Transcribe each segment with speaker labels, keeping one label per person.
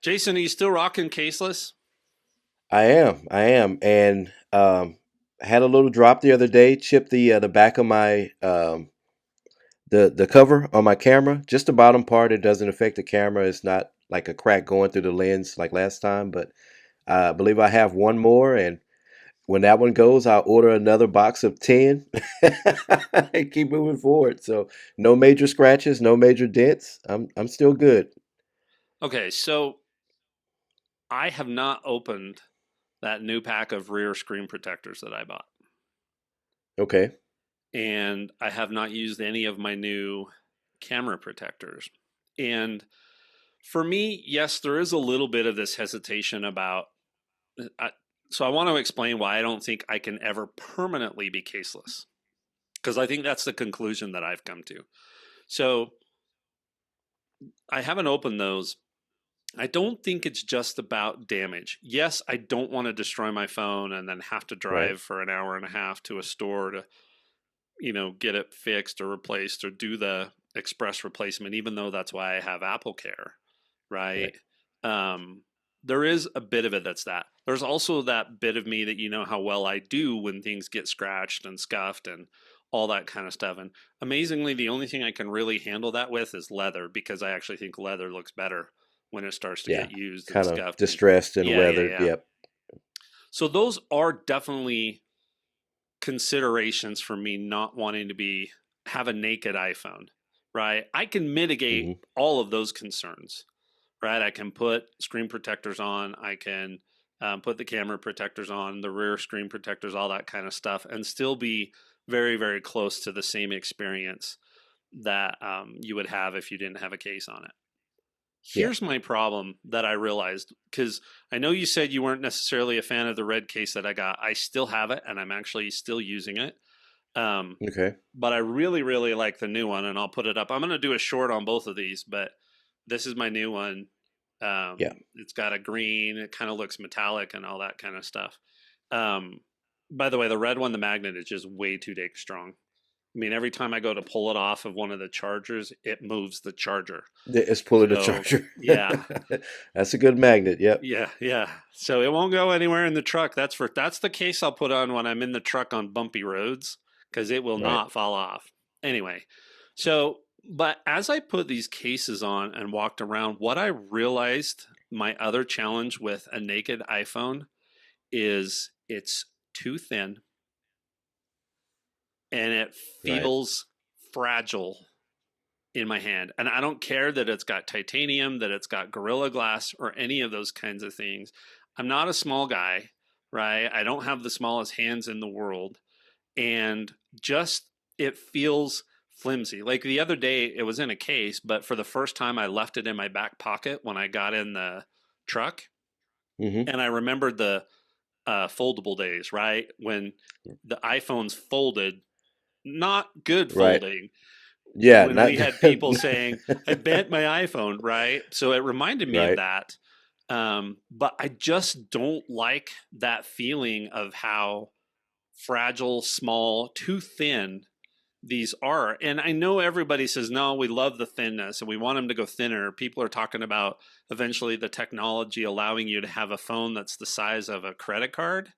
Speaker 1: Jason, are you still rocking caseless?
Speaker 2: I am, and had a little drop the other day. Chipped the back of my the cover on my camera, just the bottom part. It doesn't affect the camera. It's not like a crack going through the lens like last time, but I believe I have one more, and when that one goes, I'll order another box of 10 and keep moving forward. So no major scratches, no major dents. I'm still good.
Speaker 1: Okay, so I have not opened that new pack of rear screen protectors that I bought.
Speaker 2: Okay.
Speaker 1: And I have not used any of my new camera protectors. And for me, yes, there is a little bit of this hesitation about. I, so I want to explain why I don't think I can ever permanently be caseless, because I think that's the conclusion that I've come to. So I haven't opened those. I don't think it's just about damage. Yes, I don't want to destroy my phone and then have to
Speaker 2: Right.
Speaker 1: drive for an hour and a half to a store to, get it fixed or replaced or do the express replacement, even though that's why I have Apple Care,
Speaker 2: Right.
Speaker 1: right? Um, there is a bit of it that's that. There's also that bit of me that you know how well I do when things get scratched and scuffed and all that kind of stuff. And amazingly, the only thing I can really handle that with is leather, because I actually think leather looks better when it starts to
Speaker 2: Yeah.
Speaker 1: get used and
Speaker 2: Kind of
Speaker 1: scuffed. And
Speaker 2: distressed and
Speaker 1: yeah, yeah,
Speaker 2: weathered.
Speaker 1: yeah.
Speaker 2: Yep.
Speaker 1: So those are definitely considerations for me not wanting to be have a naked iPhone, right? I can mitigate
Speaker 2: Hmm.
Speaker 1: all of those concerns, right? I can put screen protectors on. I can put the camera protectors on, the rear screen protectors, all that kind of stuff, and still be very, very close to the same experience that you would have if you didn't have a case on it.
Speaker 2: Yeah.
Speaker 1: Here's my problem that I realized, because I know you said you weren't necessarily a fan of the red case that I got. I still have it, and I'm actually still using it. Um,
Speaker 2: Okay.
Speaker 1: but I really, really like the new one, and I'll put it up. I'm going to do a short on both of these, but this is my new one.
Speaker 2: Yeah.
Speaker 1: It's got a green. It kind of looks metallic and all that kind of stuff. Um, by the way, the red one, the magnet is just way too dang strong. I mean, every time I go to pull it off of one of the chargers, it moves the charger.
Speaker 2: It's pulling the
Speaker 1: So
Speaker 2: charger.
Speaker 1: yeah,
Speaker 2: That's a good magnet. Yep.
Speaker 1: yeah, yeah. So it won't go anywhere in the truck. That's the case I'll put on when I'm in the truck on bumpy roads, because it will
Speaker 2: Right.
Speaker 1: not fall off. Anyway, so but as I put these cases on and walked around, what I realized my other challenge with a naked iPhone is it's too thin and it
Speaker 2: Right.
Speaker 1: feels fragile in my hand. And I don't care that it's got titanium, that it's got Gorilla Glass, or any of those kinds of things. I'm not a small guy, right? I don't have the smallest hands in the world. And just it feels flimsy. Like the other day, it was in a case, but for the first time, I left it in my back pocket when I got in the truck.
Speaker 2: Hmm.
Speaker 1: And I remembered the foldable days, right? When the iPhones folded, not good
Speaker 2: Right.
Speaker 1: folding,
Speaker 2: Yeah.
Speaker 1: when
Speaker 2: Not
Speaker 1: we had people saying, I bent my iPhone, right? So it reminded me of
Speaker 2: right.
Speaker 1: that. But I just don't like that feeling of how fragile, small, too thin these are. And I know everybody says, no, we love the thinness and we want them to go thinner. People are talking about eventually the technology allowing you to have a phone that's the size of a credit card,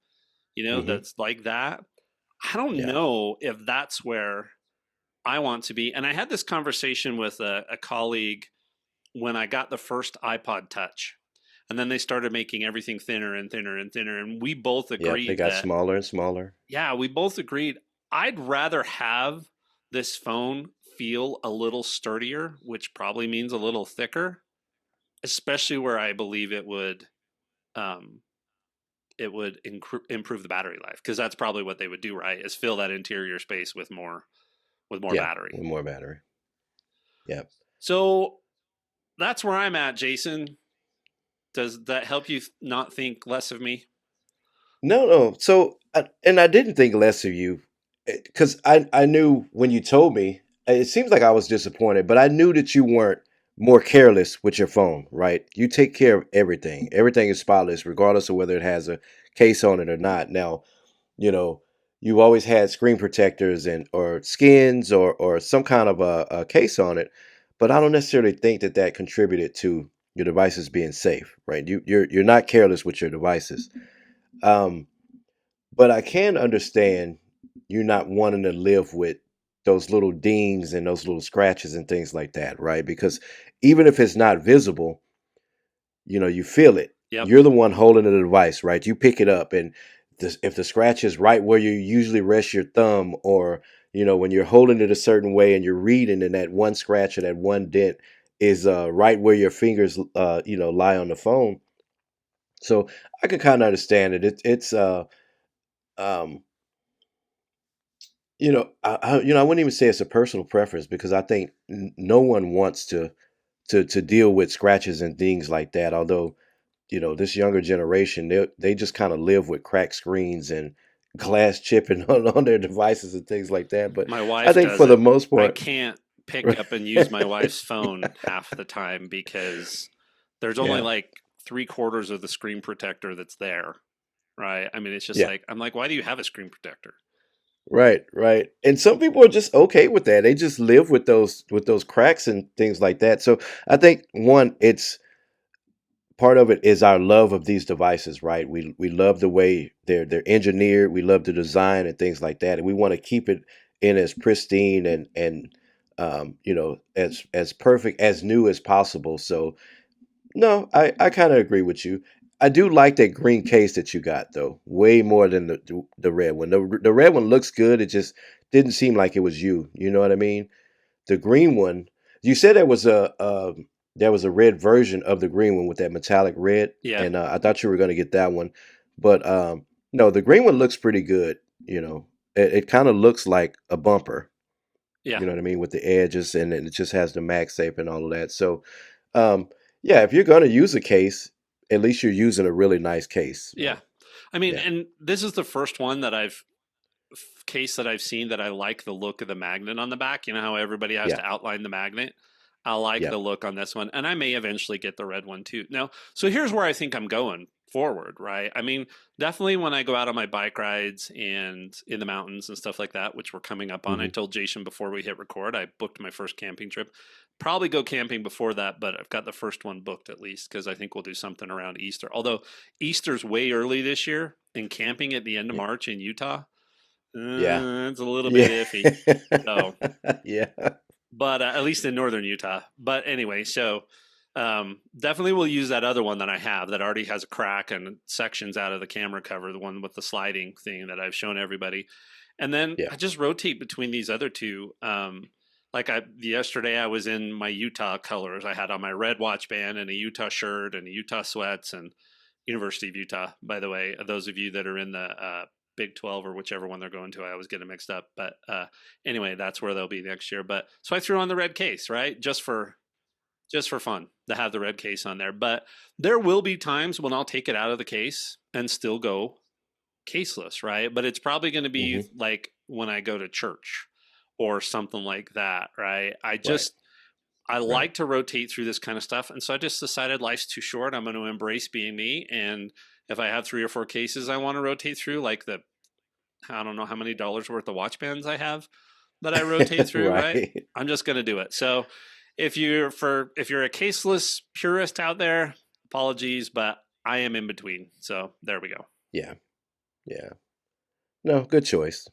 Speaker 2: Hmm.
Speaker 1: that's like that. I don't
Speaker 2: Yeah.
Speaker 1: know if that's where I want to be. And I had this conversation with a colleague when I got the first iPod Touch. And then they started making everything thinner and thinner and thinner. And we both
Speaker 2: Yep. They
Speaker 1: agreed
Speaker 2: got
Speaker 1: that,
Speaker 2: smaller and smaller.
Speaker 1: yeah, we both agreed I'd rather have this phone feel a little sturdier, which probably means a little thicker, especially where I believe um, improve the battery life, because that's probably what they would do, right? Is fill that interior space with more
Speaker 2: Yeah.
Speaker 1: battery.
Speaker 2: With more battery. Yep.
Speaker 1: So that's where I'm at, Jason. Does that help you not think less of me?
Speaker 2: No, no. So, and I didn't think less of you because I knew when you told me, it seems like I was disappointed, but I knew that you weren't more careless with your phone, right? You take care of everything. Everything is spotless, regardless of whether it has a case on it or not. Now, you know, you've always had screen protectors and or skins or some kind of a case on it, but I don't necessarily think that that contributed to your devices being safe, right? You're not careless with your devices. Um, but I can understand you not wanting to live with those little dings and those little scratches and things like that, right? Because even if it's not visible, you feel it.
Speaker 1: Yep.
Speaker 2: You're the one holding the device, right? You pick it up, and if the scratch is right where you usually rest your thumb, or when you're holding it a certain way and you're reading, and that one scratch or that one dent is right where your fingers, lie on the phone. So I can kind of understand it. It's um, I wouldn't even say it's a personal preference because I think no one wants to deal with scratches and things like that. Although this younger generation, they just kind of live with cracked screens and glass chipping on their devices and things like that. But
Speaker 1: My
Speaker 2: I
Speaker 1: wife
Speaker 2: think
Speaker 1: does
Speaker 2: for the
Speaker 1: it.
Speaker 2: most
Speaker 1: I
Speaker 2: part,
Speaker 1: can't pick up and use my wife's phone half the time because there's only
Speaker 2: yeah,
Speaker 1: like three-quarters of the screen protector that's there. Right. I mean, it's just
Speaker 2: yeah,
Speaker 1: like, I'm like, why do you have a screen protector?
Speaker 2: right, right. And some people are just okay with that. They just live with those cracks and things like that. So I think one, it's part of it is our love of these devices, right? We love the way they're engineered. We love the design and things like that, and we want to keep it in as pristine and as perfect as new as possible. So no, I kind of agree with you. I do like that green case that you got though, way more than the red one. The red one looks good. It just didn't seem like it was you. You know what I mean? The green one, you said there was a red version of the green one with that metallic red,
Speaker 1: Yeah.
Speaker 2: and I thought you were going to get that one, but no, the green one looks pretty good. It kind of looks like a bumper.
Speaker 1: Yeah.
Speaker 2: You know what I mean, with the edges, and it just has the MagSafe and all of that. So, um, yeah, if you're going to use a case, at least you're using a really nice case.
Speaker 1: Yeah. I mean,
Speaker 2: Yeah,
Speaker 1: and this is the first one that case that I've seen that I like the look of the magnet on the back. You know how everybody has
Speaker 2: yeah,
Speaker 1: to outline the magnet? I like
Speaker 2: yeah.
Speaker 1: the look on this one, and I may eventually get the red one too. Now, so here's where I think I'm going forward, right? I mean, definitely when I go out on my bike rides and in the mountains and stuff like that, which we're coming up on. I
Speaker 2: Hmm.
Speaker 1: told Jason before we hit record, I booked my first camping trip. Probably go camping before that, but I've got the first one booked at least because I think we'll do something around Easter. Although Easter's way early this year, and camping at the end of
Speaker 2: Yeah,
Speaker 1: March in Utah,
Speaker 2: yeah,
Speaker 1: it's a little bit
Speaker 2: yeah,
Speaker 1: iffy. So,
Speaker 2: yeah,
Speaker 1: but at least in northern Utah. But anyway, so definitely we'll use that other one that I have that already has a crack and sections out of the camera cover, the one with the sliding thing that I've shown everybody. And then
Speaker 2: yeah.
Speaker 1: I just rotate between these other two. Like yesterday, I was in my Utah colors. I had on my red watch band and a Utah shirt and a Utah sweats and University of Utah. By the way, those of you that are in the Big 12 or whichever one they're going to, I always get them mixed up. But anyway, that's where they'll be next year. But so I threw on the red case, right, just for fun to have the red case on there. But there will be times when I'll take it out of the case and still go caseless, right? But it's probably going to be
Speaker 2: Hmm.
Speaker 1: like when I go to church or something like that, right?
Speaker 2: Right,
Speaker 1: I
Speaker 2: right.
Speaker 1: like to rotate through this kind of stuff. And so I just decided life's too short. I'm going to embrace being me. And if I have three or four cases I want to rotate through, like I don't know how many dollars worth of watch bands I have that I rotate through, right?
Speaker 2: Right.
Speaker 1: I'm just going to do it. So if you're a caseless purist out there, apologies, but I am in between. So there we go.
Speaker 2: Yeah, yeah. No, good choice.